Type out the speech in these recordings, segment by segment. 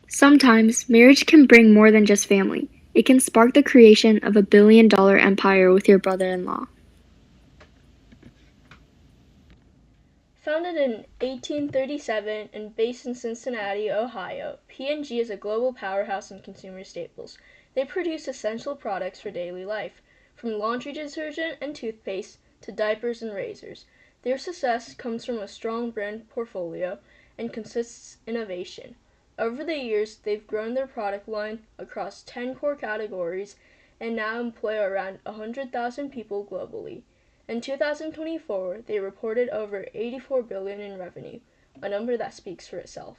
Sometimes, marriage can bring more than just family. It can spark the creation of a billion-dollar empire with your brother-in-law. Founded in 1837 and based in Cincinnati, Ohio, P&G is a global powerhouse in consumer staples. They produce essential products for daily life, from laundry detergent and toothpaste to diapers and razors. Their success comes from a strong brand portfolio and consistent innovation. Over the years, they've grown their product line across 10 core categories and now employ around 100,000 people globally. In 2024, they reported over $84 billion in revenue, a number that speaks for itself.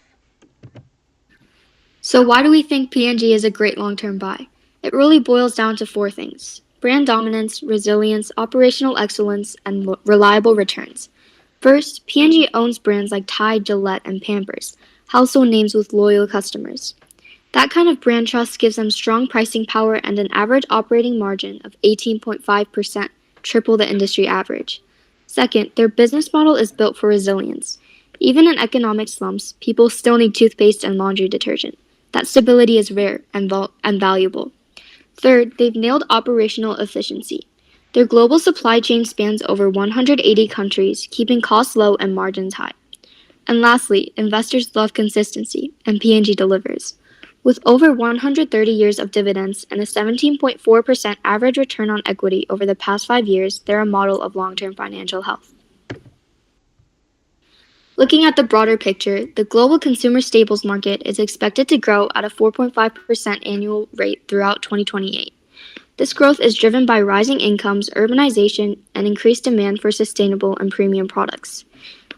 So why do we think P&G is a great long-term buy? It really boils down to four things: brand dominance, resilience, operational excellence, and reliable returns. First, P&G owns brands like Tide, Gillette, and Pampers, household names with loyal customers. That kind of brand trust gives them strong pricing power and an average operating margin of 18.5%, triple the industry average. Second, their business model is built for resilience. Even in economic slumps, people still need toothpaste and laundry detergent. That stability is rare and valuable. Third, they've nailed operational efficiency. Their global supply chain spans over 180 countries, keeping costs low and margins high. And lastly, investors love consistency, and P&G delivers. With over 130 years of dividends and a 17.4% average return on equity over the past 5 years, they're a model of long-term financial health. Looking at the broader picture, the global consumer staples market is expected to grow at a 4.5% annual rate throughout 2028. This growth is driven by rising incomes, urbanization, and increased demand for sustainable and premium products.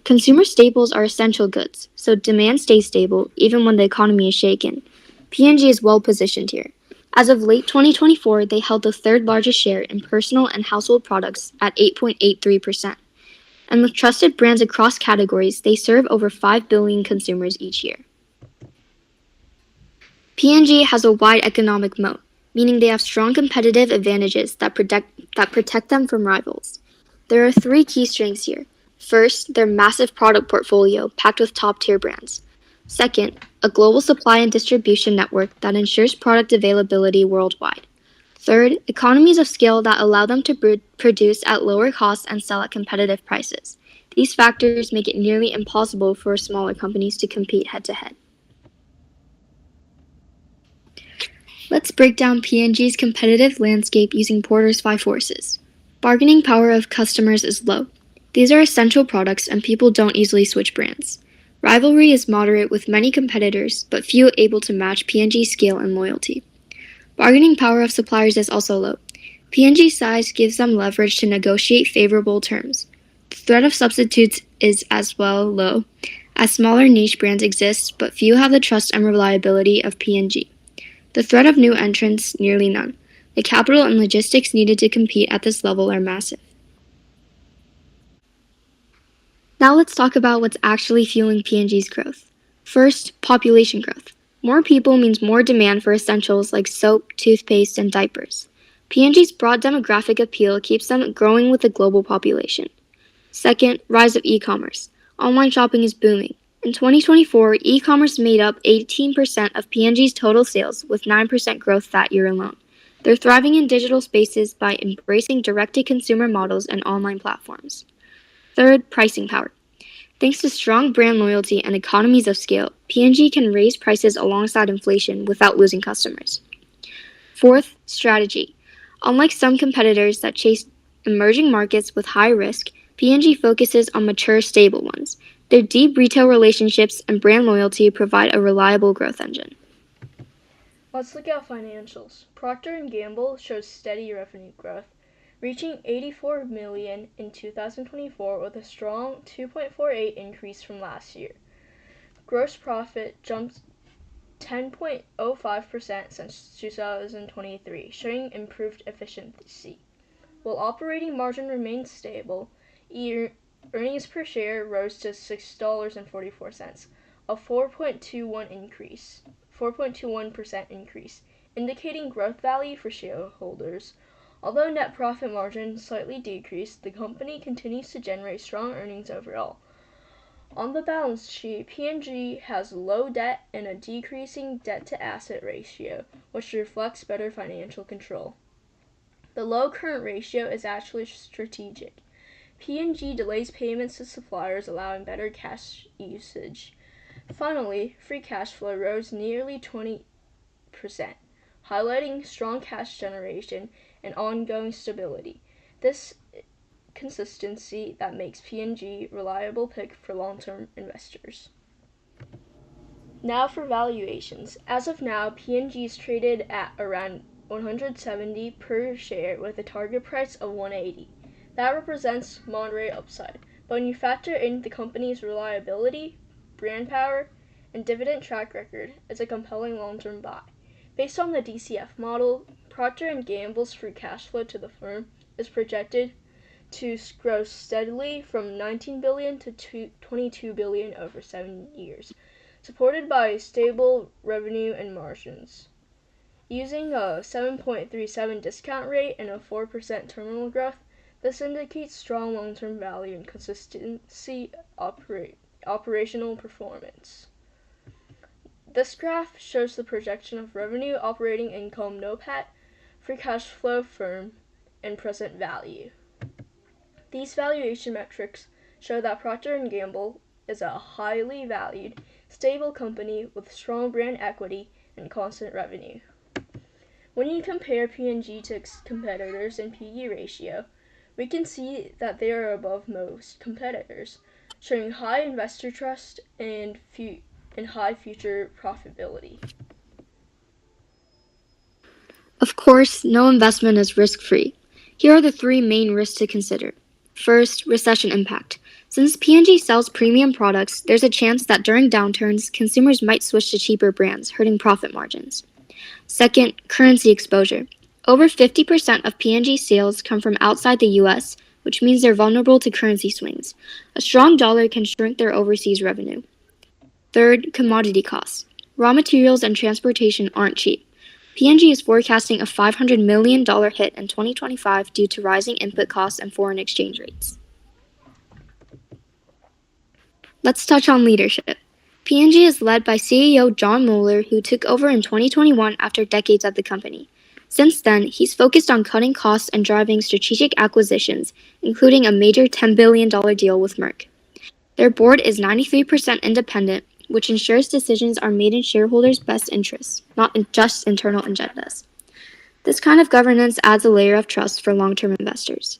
Consumer staples are essential goods, so demand stays stable even when the economy is shaken. P&G is well positioned here. As of late 2024, they held the third largest share in personal and household products at 8.83%. And with trusted brands across categories, they serve over 5 billion consumers each year. P&G has a wide economic moat, meaning they have strong competitive advantages that protect them from rivals. There are three key strengths here. First, their massive product portfolio packed with top-tier brands. Second, a global supply and distribution network that ensures product availability worldwide. Third, economies of scale that allow them to produce at lower costs and sell at competitive prices. These factors make it nearly impossible for smaller companies to compete head-to-head. Let's break down P&G's competitive landscape using Porter's 5 forces. Bargaining power of customers is low. These are essential products and people don't easily switch brands. Rivalry is moderate with many competitors, but few able to match P&G's scale and loyalty. Bargaining power of suppliers is also low. P&G's size gives them leverage to negotiate favorable terms. The threat of substitutes is as well low, as smaller niche brands exist, but few have the trust and reliability of P&G. The threat of new entrants, nearly none. The capital and logistics needed to compete at this level are massive. Now let's talk about what's actually fueling P&G's growth. First, population growth. More people means more demand for essentials like soap, toothpaste, and diapers. P&G's broad demographic appeal keeps them growing with the global population. Second, rise of e-commerce. Online shopping is booming. In 2024, e-commerce made up 18% of P&G's total sales, with 9% growth that year alone. They're thriving in digital spaces by embracing direct-to-consumer models and online platforms. Third, pricing power. Thanks to strong brand loyalty and economies of scale, P&G can raise prices alongside inflation without losing customers. Fourth, strategy. Unlike some competitors that chase emerging markets with high risk, P&G focuses on mature, stable ones. Their deep retail relationships and brand loyalty provide a reliable growth engine. Let's look at financials. Procter & Gamble shows steady revenue growth, reaching $84 million in 2024 with a strong 2.48% increase from last year. Gross profit jumped 10.05% since 2023, showing improved efficiency. While operating margin remained stable, earnings per share rose to $6.44, a 4.21% increase, indicating growth value for shareholders. Although net profit margin slightly decreased, the company continues to generate strong earnings overall. On the balance sheet, P&G has low debt and a decreasing debt-to-asset ratio, which reflects better financial control. The low current ratio is actually strategic. P&G delays payments to suppliers, allowing better cash usage. Finally, free cash flow rose nearly 20%, highlighting strong cash generation and ongoing stability. This consistency that makes P&G a reliable pick for long-term investors. Now for valuations. As of now, P&G is traded at around 170 per share with a target price of 180. That represents moderate upside, but when you factor in the company's reliability, brand power, and dividend track record, it's a compelling long-term buy. Based on the DCF model, Procter & Gamble's free cash flow to the firm is projected to grow steadily from $19 billion to $22 billion over 7 years, supported by stable revenue and margins. Using a 7.37 discount rate and a 4% terminal growth, this indicates strong long-term value and consistency operational performance. This graph shows the projection of revenue, operating income, NOPAT, free cash flow firm, and present value. These valuation metrics show that Procter & Gamble is a highly valued, stable company with strong brand equity and constant revenue. When you compare P&G to its competitors in P/E ratio, we can see that they are above most competitors, showing high investor trust and high future profitability. Of course, no investment is risk-free. Here are the three main risks to consider. First, recession impact. Since P&G sells premium products, there's a chance that during downturns, consumers might switch to cheaper brands, hurting profit margins. Second, currency exposure. Over 50% of P&G sales come from outside the U.S., which means they're vulnerable to currency swings. A strong dollar can shrink their overseas revenue. Third, commodity costs. Raw materials and transportation aren't cheap. P&G is forecasting a $500 million hit in 2025 due to rising input costs and foreign exchange rates. Let's touch on leadership. P&G is led by CEO Jon Moeller, who took over in 2021 after decades at the company. Since then, he's focused on cutting costs and driving strategic acquisitions, including a major $10 billion deal with Merck. Their board is 93% independent, which ensures decisions are made in shareholders' best interests, not in just internal agendas. This kind of governance adds a layer of trust for long-term investors.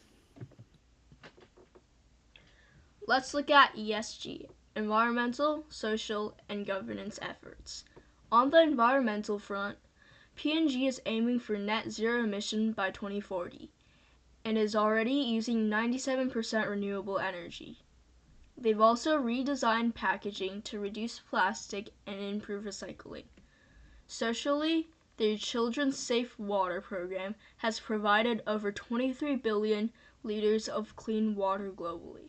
Let's look at ESG, environmental, social, and governance efforts. On the environmental front, P&G is aiming for net zero emission by 2040 and is already using 97% renewable energy. They've also redesigned packaging to reduce plastic and improve recycling. Socially, their Children's Safe Water program has provided over 23 billion liters of clean water globally,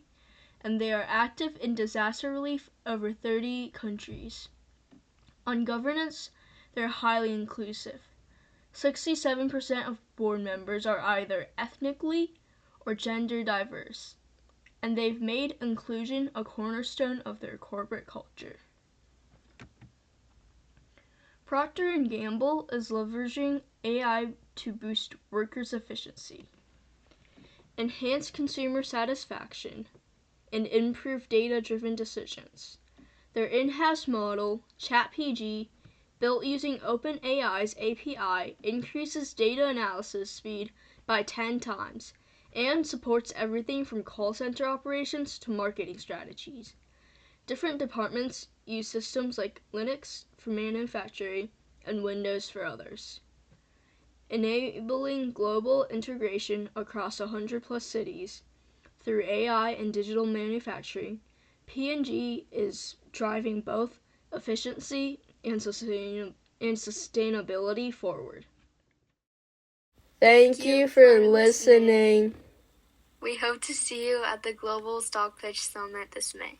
and they are active in disaster relief over 30 countries. On governance, they're highly inclusive. 67% of board members are either ethnically or gender diverse, and they've made inclusion a cornerstone of their corporate culture. Procter & Gamble is leveraging AI to boost workers' efficiency, enhance consumer satisfaction, and improve data-driven decisions. Their in-house model, ChatPG, built using OpenAI's API, increases data analysis speed by 10 times and supports everything from call center operations to marketing strategies. Different departments use systems like Linux for manufacturing and Windows for others. Enabling global integration across 100+ cities through AI and digital manufacturing, P&G is driving both efficiency and sustainability forward. Thank you for listening. We hope to see you at the Global Stock Pitch Summit this May.